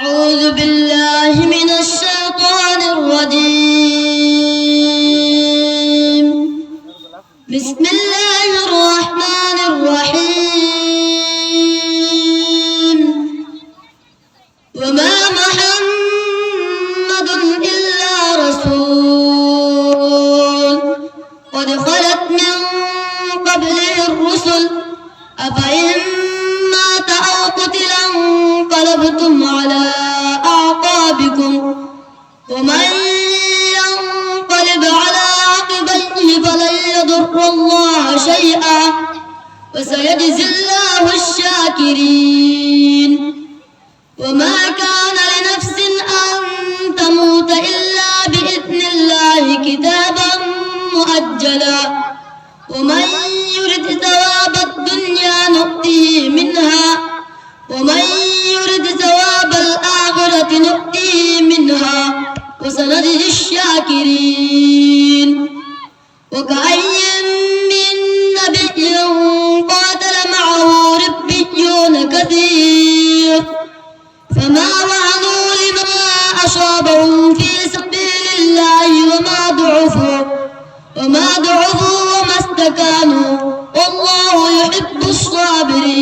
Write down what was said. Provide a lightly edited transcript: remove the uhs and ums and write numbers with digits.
أعوذ بالله من الشيطان الرجيم. بسم الله الرحمن الرحيم. وما محمد إلا رسول قد خلت من قبله الرسل أفإن مات أو قتل انقلبتم على أعقابكم ومن ينقلب على عقبيه فلن يضر الله شيئا وسيجزي الله الشاكرين. وما كان لنفس أن تموت إلا بإذن الله كتابا مؤجلا ومن يرد ثواب الدنيا نؤتيه منها ومن يرد ثواب الآخرة نؤتيه منها وسنجزي الشاكرين. وكأي من نبي قاتل معه ربيون كثير فما وهنوا لما أصابهم في سبيل الله وما ضعفوا وما استكانوا والله يحب الصابرين.